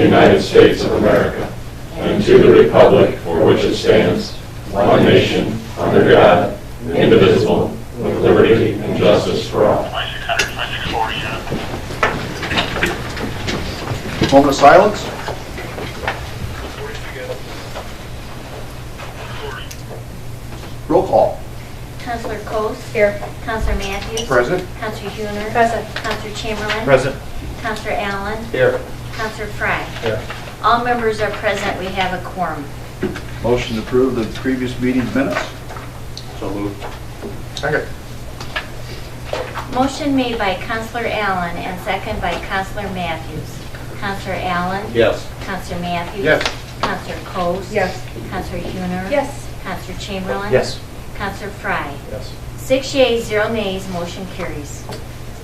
United States of America and to the republic for which it stands, one nation, under God, indivisible, with liberty and justice for all. Moment of silence. Roll call. Councilor Coase. Here. Councilor Matthews. Present. Councilor Huner. Present. Councilor Chamberlain. Present. Councilor Allen. Here. Councilor Fry. Here. All members are present. We have a quorum. Motion to approve the previous meeting's minutes. So moved. Second. Motion made by Councilor Allen and second by Councilor Matthews. Councilor Allen. Yes. Councilor Matthews. Yes. Councilor Coase. Yes. Councilor Huner. Yes. Councilor Chamberlain. Yes. Councilor Fry. Yes. 6 yeas, 0 nays, motion carries.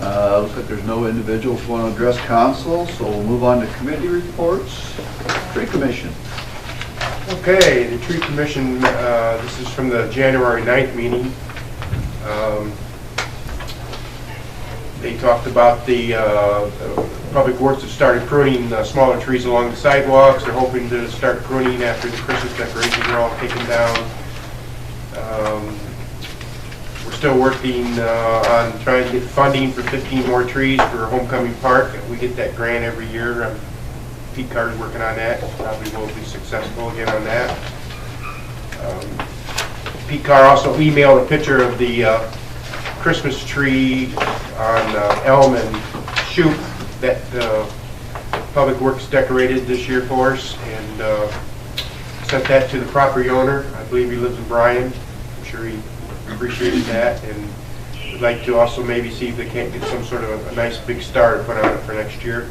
Looks like there's no individuals who want to address council, so we'll move on to committee reports. Tree Commission. Okay, the Tree Commission, this is from the January 9th meeting. They talked about the Public Works have started pruning smaller trees along the sidewalks. They're hoping to start pruning after the Christmas decorations are all taken down. We're still working on trying to get funding for 15 more trees for Homecoming Park. We get that grant every year. Pete Carter's working on that. Probably will be successful again on that. Pete Carter also emailed a picture of the Christmas tree on Elm and Shoup that Public Works decorated this year for us, and sent that to the property owner. I believe he lives in Bryan. I'm sure he appreciated that, and would like to also maybe see if they can't get some sort of a nice big star to put on it for next year.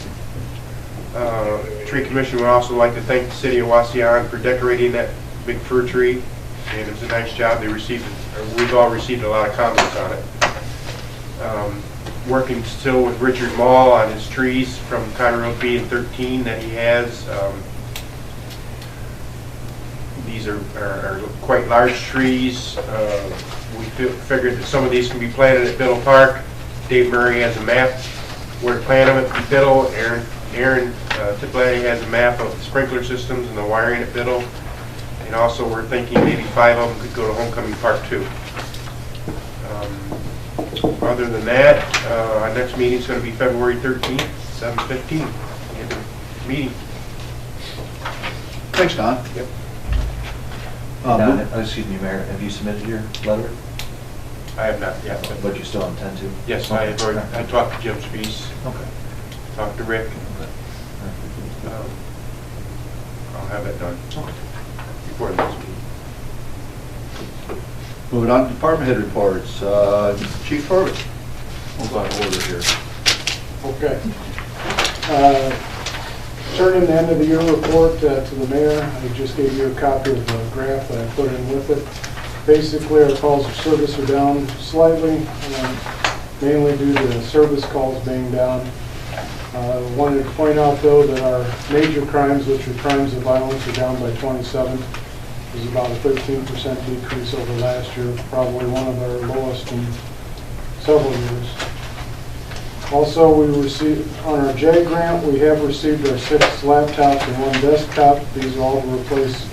Tree Commission would also like to thank the city of Wauseon for decorating that big fir tree, and it was a nice job. They received it, we've all received a lot of comments on it. Working still with Richard Mall on his trees from County Road B and 13 that he has. These are quite large trees. We figured that some of these can be planted at Biddle Park. Dave Murray has a map where to plant them at Biddle. Aaron Tipley has a map of the sprinkler systems and the wiring at Biddle. And also we're thinking maybe 5 of them could go to Homecoming Park too. Other than that, our next meeting is going to be February 13th, 7:15. End of meeting. Thanks, Don. Yep. Excuse me, Mayor, have you submitted your letter? I have not yet. But you still intend to? Yes, I have already. I talked to Jim Spees. Okay. Talked to Rick. I'll have that done before the next meeting. Moving on to department head reports. Chief Corbett. We'll go out of order here. Okay. Turning the end of the year report to the mayor. I just gave you a copy of the graph that I put in with it. Basically, our calls of service are down slightly, mainly due to service calls being down. Wanted to point out, though, that our major crimes, which are crimes of violence, are down by 27. It was about a 13% decrease over last year, probably one of our lowest in several years. Also, we received, on our J grant, we have received our 6 laptops and 1 desktop. These are all to replace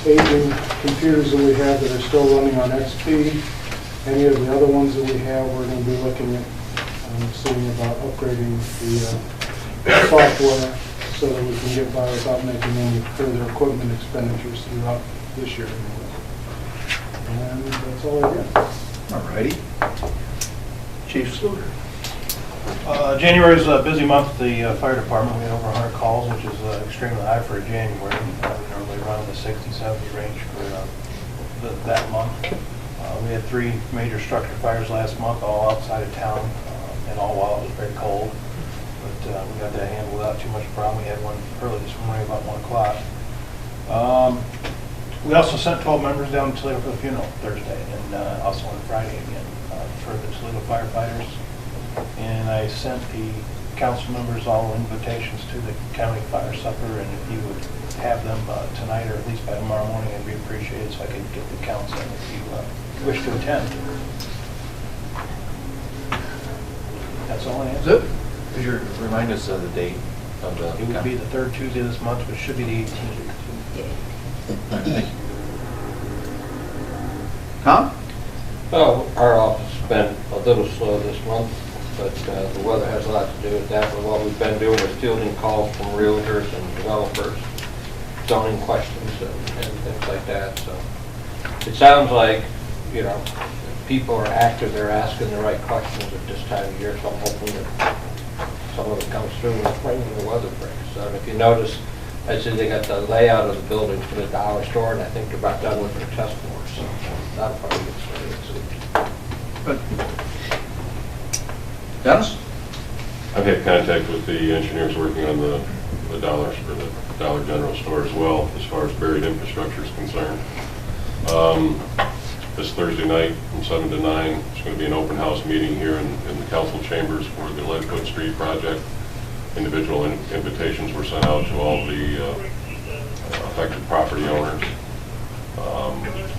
aging computers that we have that are still running on XP. Any of the other ones that we have, we're going to be looking at seeing about upgrading the software so that we can get by without making any further equipment expenditures throughout this year. And that's all I got. All righty. Chief Sluter. January is a busy month at the fire department. We had over 100 calls, which is extremely high for January. We normally run in the 60-70 range for that month. We had 3 major structure fires last month, all outside of town, and all while it was very cold. But we got that handled without too much problem. We had one early this morning about 1 o'clock. We also sent 12 members down to Toledo for the funeral Thursday, and also on Friday again for the Toledo firefighters. And I sent the council members all invitations to the county fire supper, and if you would have them tonight or at least by tomorrow morning, I'd be appreciated so I could get the council if you wish to attend. That's all I have. Zip. Could you remind us of the date? It would be the third Tuesday of this month, which should be the 18th. Tom? Well, our office has been a little slow this month, but the weather has a lot to do with that. But what we've been doing is fielding calls from realtors and developers, zoning questions and things like that. So it sounds like, you know, people are active, they're asking the right questions at this time of year, so I'm hoping that some of it comes through in the spring when the weather breaks. So if you notice, I said they got the layout of the building for the dollar store, and I think they're about done with their test floors, so that'll probably get started soon. Good. Dennis? I've had contact with the engineers working on the Dollar General store as well, as far as buried infrastructure is concerned. This Thursday night from 7 to 9, there's going to be an open house meeting here in the council chambers for the Leadfoot Street project. Individual invitations were sent out to all the affected property owners.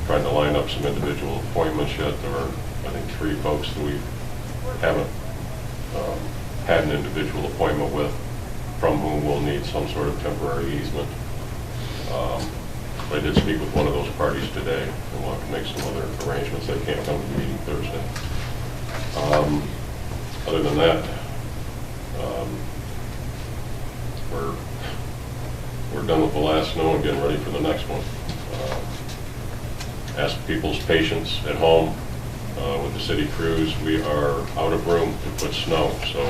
Trying to line up some individual appointments yet. There are, I think, 3 folks that we haven't had an individual appointment with, from whom we'll need some sort of temporary easement. I did speak with one of those parties today, and we'll have to make some other arrangements. They can't come to the meeting Thursday. Other than that, we're done with the last snow and getting ready for the next one. Ask people's patience at home with the city crews. We are out of room to put snow, so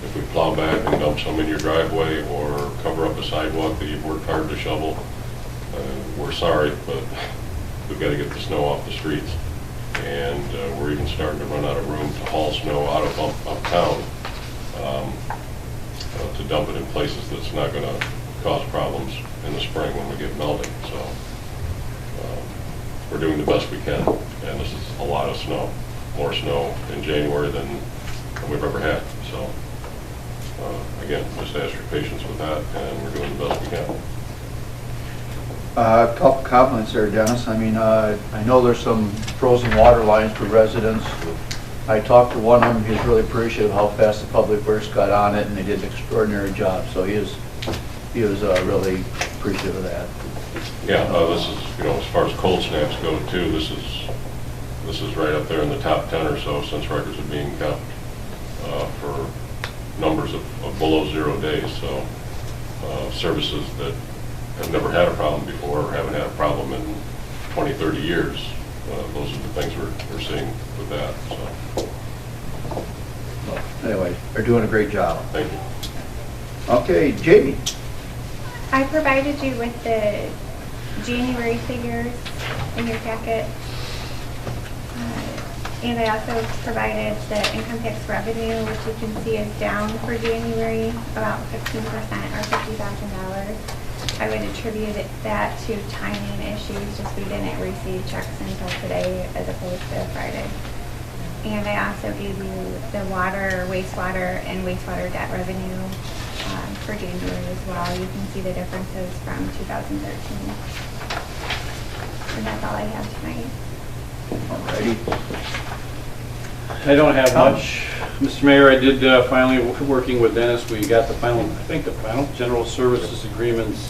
if we plow back and dump some in your driveway or cover up a sidewalk that you've worked hard to shovel, we're sorry, but we've got to get the snow off the streets. And we're even starting to run out of room to haul snow out of uptown to dump it in places that's not going to cause problems in the spring when we get melting. So we're doing the best we can, and this is a lot of snow, more snow in January than we've ever had. So again, just ask your patience with that, and we're doing the best we can. A couple comments there, Dennis. I mean, I know there's some frozen water lines for residents. I talked to one of them. He's really appreciative of how fast the Public Works got on it, and they did an extraordinary job. So he was really appreciative of that. Yeah, this is, you know, as far as cold snaps go too, this is right up there in the top 10 or so since records are being kept for numbers of below 0 days. So services that have never had a problem before or haven't had a problem in 20, 30 years, those are the things we're seeing with that. So Anyway, they're doing a great job. thank you. Okay, Jamie. I provided you with the January figures in your packet. And I also provided the income tax revenue, which you can see is down for January, about 15% or $50,000. I would attribute that to timing issues, just we didn't receive checks until today as opposed to Friday. And I also gave you the wastewater and wastewater debt revenue for January as well. You can see the differences from 2013. And that's all I have tonight. Alrighty. I don't have much. Mr. Mayor, I did finally, working with Dennis, we got the final general services agreements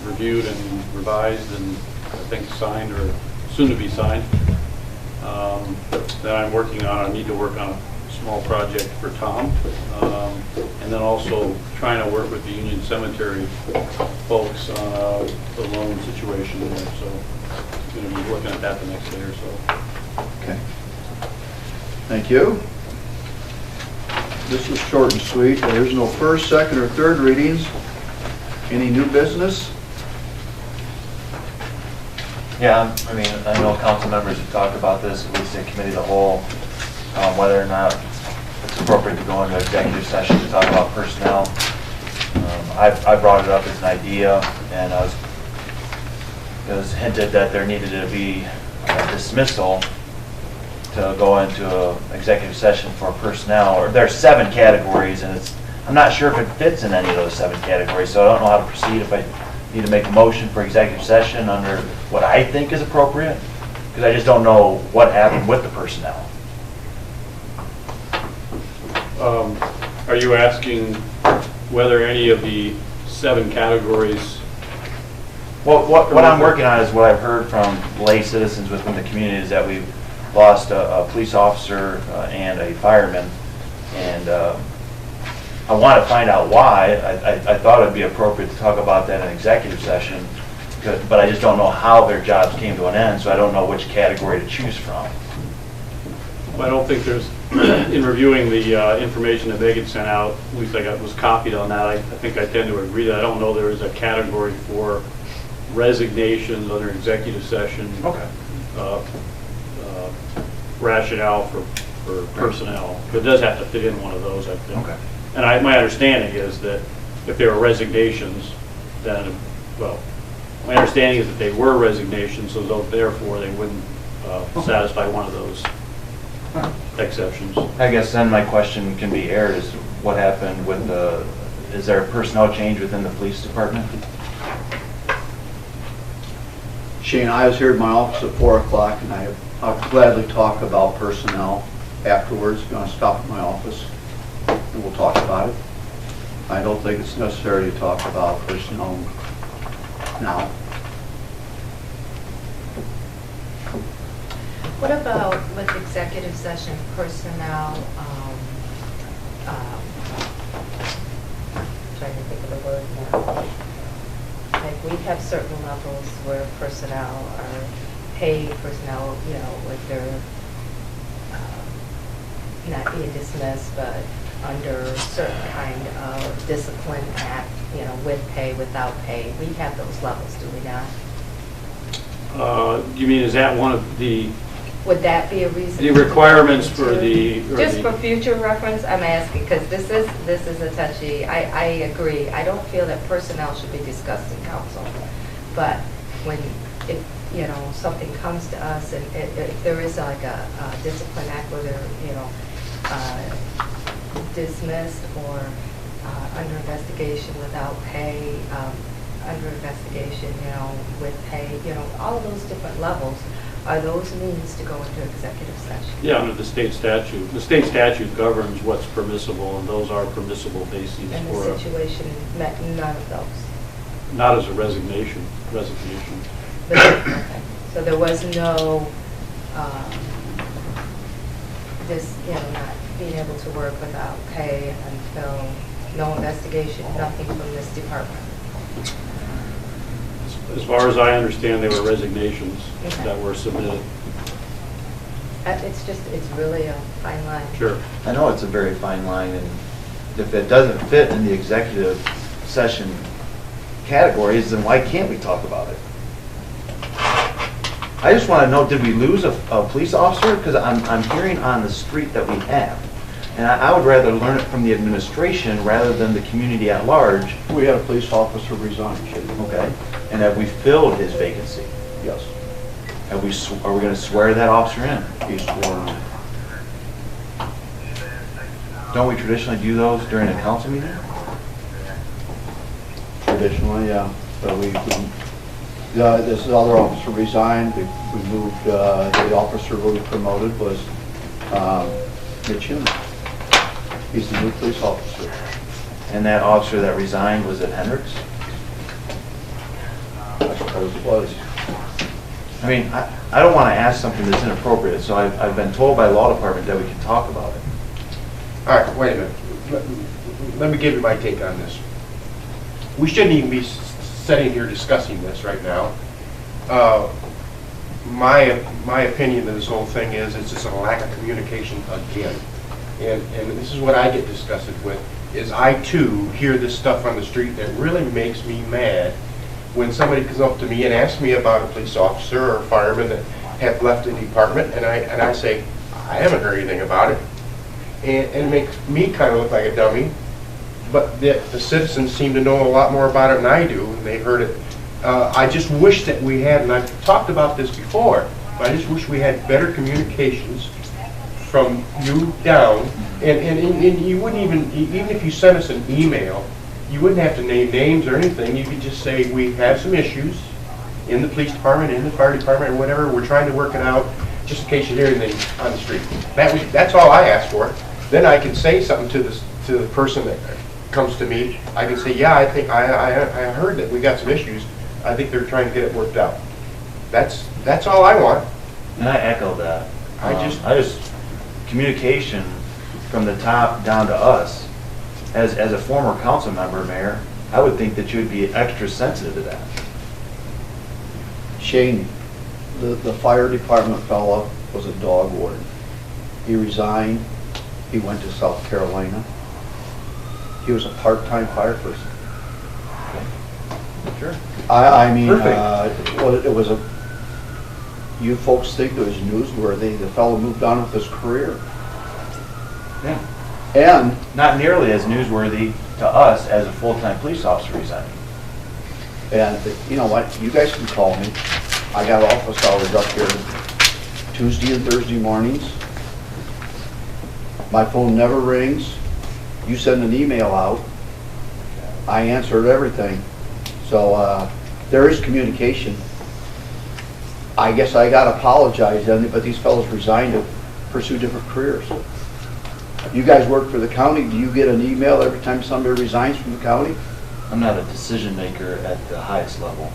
reviewed and revised and I think signed or soon to be signed. That I'm working on. I need to work on a small project for Tom. And then also trying to work with the Union Cemetery folks on the loan situation there. So I'm going to be looking at that the next day or so. Okay. Thank you. This is short and sweet. There's no first, second, or third readings. Any new business? Yeah, I mean, I know council members have talked about this, at least in committee of the whole, whether or not it's appropriate to go into executive session to talk about personnel. I brought it up as an idea, and it was hinted that there needed to be a dismissal to go into an executive session for personnel, or there's 7 categories, and I'm not sure if it fits in any of those 7 categories, so I don't know how to proceed if I need to make a motion for executive session under what I think is appropriate, because I just don't know what happened with the personnel. Are you asking whether any of the 7 categories. Well, what I'm working on is what I've heard from lay citizens within the community is that we've lost a police officer and a fireman, and I want to find out why. I thought it would be appropriate to talk about that in executive session, but I just don't know how their jobs came to an end, so I don't know which category to choose from. I don't think there's, in reviewing the information that Megan sent out, at least I was copied on that, I think I tend to agree that I don't know there is a category for resignations under executive session. Okay. Rationale for personnel. But it does have to fit in one of those, I think. Okay. And my understanding is that if there are resignations, then, well, my understanding is that they were resignations, so therefore they wouldn't satisfy one of those exceptions. I guess then my question can be aired is what happened with is there a personnel change within the police department? Shane, I was here in my office at 4 o'clock, and I'll gladly talk about personnel afterwards. If you want to stop at my office, and we'll talk about it. I don't think it's necessary to talk about personnel now. What about with executive session personnel, trying to think of the word now. Like we have certain levels where personnel are paid personnel, you know, with their, not being dismissed, but under certain kind of discipline act, you know, with pay, without pay. We have those levels, do we not? You mean, is that one of the Would that be a reason? The requirements for the... Just for future reference, I'm asking, because this is a touchy, I agree. I don't feel that personnel should be discussed in council. But when, if, you know, something comes to us and if there is like a discipline act where they're, you know, dismissed or under investigation without pay, under investigation, you know, with pay, you know, all of those different levels, are those means to go into executive session? Yeah, under the state statute. The state statute governs what's permissible, and those are permissible bases And for the situation met none of those? not as a resignation. But, okay. So there was no, this, you know, not being able to work without pay until no investigation, nothing from this department? As far as I understand, they were resignations Okay. that were submitted. It's just, it's really a fine line. Sure. I know it's a very fine line, and if it doesn't fit in the executive session categories, then why can't we talk about it? I just want to know, did we lose a police officer? Because I'm hearing on the street that we have. And I would rather learn it from the administration rather than the community at large. We had a police officer resign, Shane. Okay. And have we filled his vacancy? Yes. Are we going to swear that officer in? He's sworn in. Don't we traditionally do those during a council meeting? Traditionally, yeah. But this other officer resigned. We moved, the officer who was promoted was Mitch Hume. He's the new police officer. And that officer that resigned, was it Hendricks? I suppose it was. I mean, I don't want to ask something that's inappropriate, so I've been told by the law department that we can talk about it. All right, wait a minute. Let me give you my take on this. We shouldn't even be sitting here discussing this right now. My opinion of this whole thing is it's just a lack of communication again. And this is what I get disgusted with, is I too hear this stuff on the street that really makes me mad when somebody comes up to me and asks me about a police officer or a fireman that have left the department, and I say, I haven't heard anything about it. And it makes me kind of look like a dummy, but the citizens seem to know a lot more about it than I do, and they heard it. I just wish that we had, and I've talked about this before, but I just wish we had better communications from you down, and you wouldn't even if you sent us an email, you wouldn't have to name names or anything. You could just say, we have some issues in the police department, in the fire department, or whatever. We're trying to work it out, just in case you hear anything on the street. That's all I ask for. Then I can say something to the person that comes to me, I can say, yeah, I think, I heard that we got some issues. I think they're trying to get it worked out. That's all I want. And I echo that. I just- Communication from the top down to us, as a former council member, Mayor, I would think that you would be extra sensitive to that. Shane, the fire department fella was a dog warden. He resigned, he went to South Carolina. He was a part-time fire person. Sure. I mean, Perfect. well, it was you folks think it was newsworthy, the fellow moved on with his career. Yeah. And, Not nearly as newsworthy to us as a full-time police officer resigning. and you know what, you guys can call me. I got office hours up here Tuesday and Thursday mornings. My phone never rings. You send an email out, I answered everything. So there is communication. I guess I gotta apologize, but these fellows resigned to pursue different careers. You guys work for the county, do you get an email every time somebody resigns from the county? I'm not a decision maker at the highest level.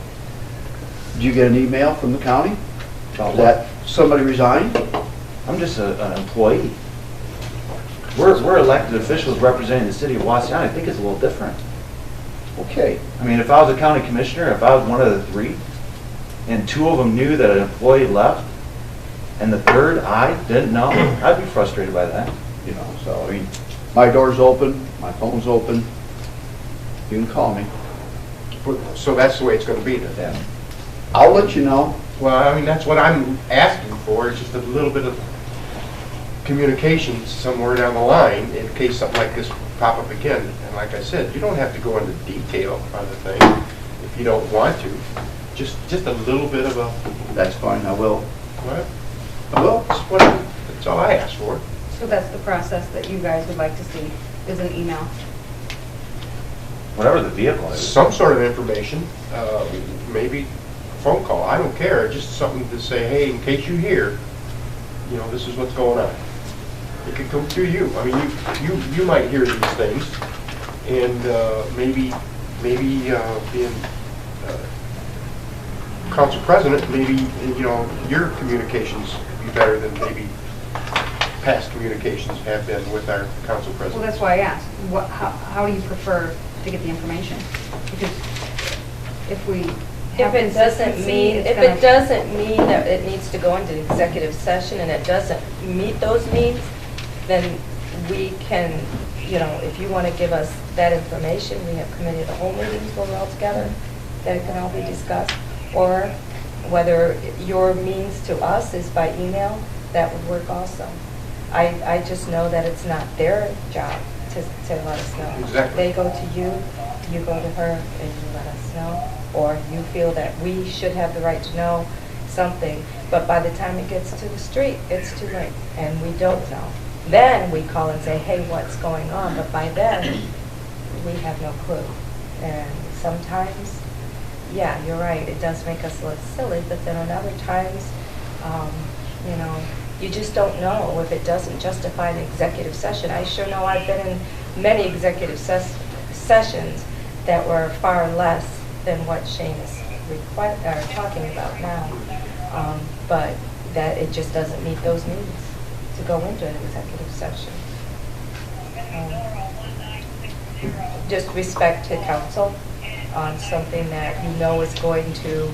Do you get an email from the county About that somebody resigned? I'm just an employee. We're elected officials representing the city of Wauseon. I think it's a little different. Okay, I mean, if I was a county commissioner, if I was one of the three, and two of them knew that an employee left, and the third I didn't know, I'd be frustrated by that. you know, so I mean, my door's open, my phone's open. You can call me. So that's the way it's gonna be then? Yeah. I'll let you know. Well, I mean, that's what I'm asking for, is just a little bit of communication somewhere down the line in case something like this pop up again. And like I said, you don't have to go into detail on the thing if you don't want to. Just a little bit of a, That's fine, I will. what? Well, that's all I asked for. So that's the process that you guys would like to see, is an email. Whatever the vehicle is. Some sort of information, maybe a phone call, I don't care, just something to say, hey, in case you hear, you know, this is what's going on. It could come through you. I mean, you might hear these things, and maybe being council president, maybe, you know, your communications could be better than maybe past communications have been with our council Well, president. that's why I asked, how do you prefer to get the information? Because if we have If it doesn't consistency, mean, it's if gonna- it doesn't mean that it needs to go into executive session and it doesn't meet those needs, then we can, you know, if you want to give us that information, we have committee of the whole meetings when we're all together, that it can all be discussed. Or whether your means to us is by email, that would work also. I just know that it's not their job to let us know. Exactly. They go to you, you go to her, and you let us know. Or you feel that we should have the right to know something, but by the time it gets to the street, it's too late, and we don't know. Then we call and say, hey, what's going on? But by then, we have no clue. And sometimes, yeah, you're right, it does make us look silly, but then on other times, you know, you just don't know if it doesn't justify an executive session. I sure know I've been in many executive sessions that were far less than what Shane is talking about now. But that it just doesn't meet those needs to go into an executive session. Just respect to council on something that you know is going to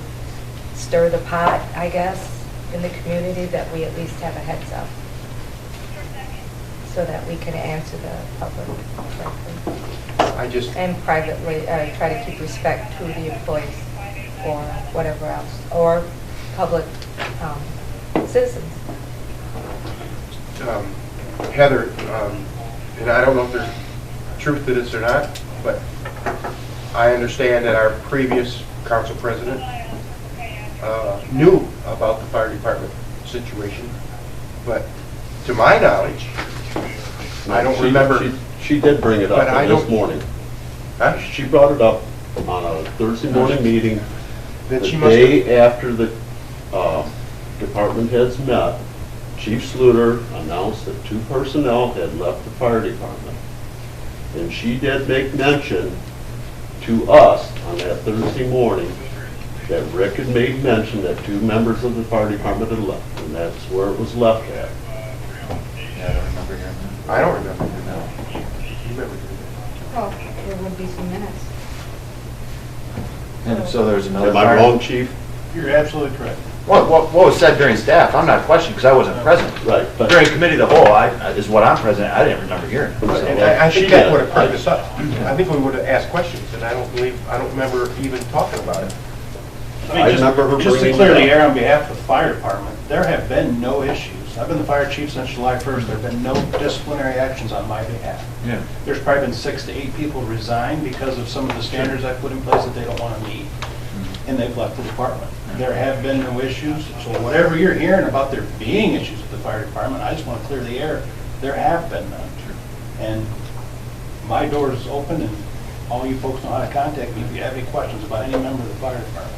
stir the pot, I guess, in the community, that we at least have a heads up so that we can answer the public frankly. And privately, try to keep respect to the employees or whatever else, or public citizens. Heather, and I don't know if there's truth to this or not, but I understand that our previous council president knew about the fire department situation, but to my knowledge, I don't remember. She did bring it But up I this don't- morning. Huh? She brought it up on a Thursday morning meeting. Then The she must have- day after the department heads met, Chief Sluter announced that 2 personnel had left the fire department. And she did make mention to us on that Thursday morning that Rick had made mention that 2 members of the fire department had left, and that's where it was left at. Yeah, I don't remember hearing that. I don't remember. No. You remember doing Well, there would be some minutes. And so there's another. Am I fire- wrong, chief? You're absolutely correct. What was said during staff? I'm not questioning because I wasn't present. Right, but During committee of the whole, is what I'm president, I didn't remember hearing. that. And I think that would have perked us up. I think we would have asked questions, and I don't remember even talking about it. I remember her Just to bringing clear it the up. air on behalf of the fire department, there have been no issues. I've been the fire chief since July 1st. There have been no disciplinary actions on my behalf. Yeah. There's probably been 6 to 8 people resign because of some of the standards I put in place that they don't want to meet, and they've left the department. There have been no issues, so whatever you're hearing about there being issues with the fire department, I just want to clear the air. There have been none. And my door is open, and all you folks know how to contact me if you have any questions about any member of the fire department.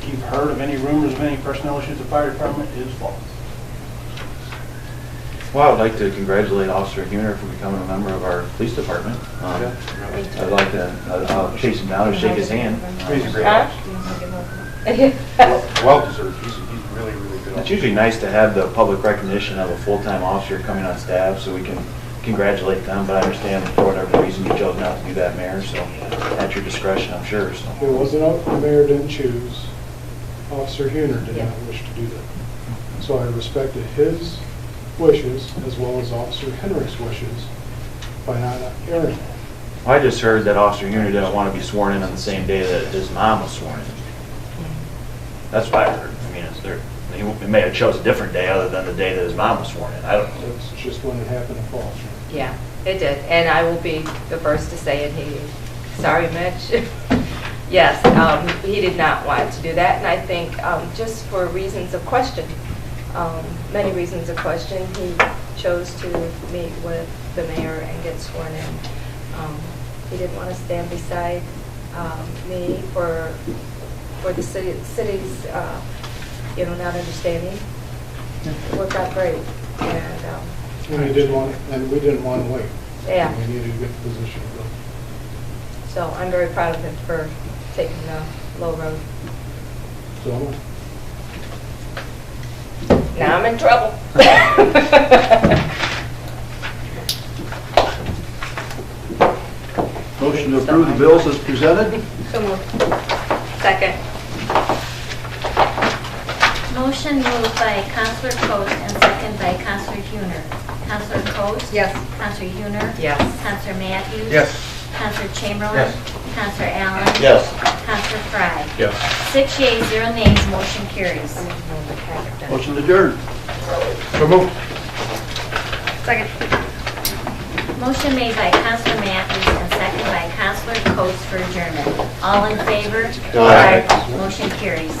If you've heard of any rumors of any personnel issues with the fire department, it is false. Well, I would like to congratulate Officer Huner for becoming a member of our police department. I'd like to, I'll chase him down and shake his hand. He's a great Huh? officer. Well deserved. He's really, really good. It's usually nice to have the public recognition of a full-time officer coming on staff so we can congratulate them, but I understand for whatever reason you chose not to do that, Mayor, so at your discretion, I'm sure, so. It wasn't up, the mayor didn't choose. Officer Huner did not wish to do that. So I respected his wishes as well as Officer Henry's wishes by not airing that. I just heard that Officer Huner didn't want to be sworn in on the same day that his mom was sworn in. That's what I heard. I mean, he may have chose a different day other than the day that his mom was sworn in. I don't know. That's just when it happened in Falls. Yeah, it did, and I will be the first to say it. Sorry, Mitch. Yes, he did not want to do that, and I think just for reasons of question, many reasons of question, he chose to meet with the mayor and get sworn in. He didn't want to stand beside me for the city's, not understanding. It worked out great, and And we didn't want to wait. yeah. We needed to get the position filled. So I'm very proud of him for taking the low road. So am I. Now I'm in trouble. Motion to approve the bills as presented. So moved. Second. Motion moved by Counselor Coast and second by Counselor Huner. Counselor Coast? Yes. Counselor Huner? Yes. Counselor Matthews? Yes. Counselor Chamberlain? Yes. Counselor Allen? Yes. Counselor Fry? Yes. 6 yeas, 0 nays, motion carries. Motion adjourned. So moved. Second. Motion made by Counselor Matthews and second by Counselor Coast for adjournment. All in favor? Aye. Motion carries.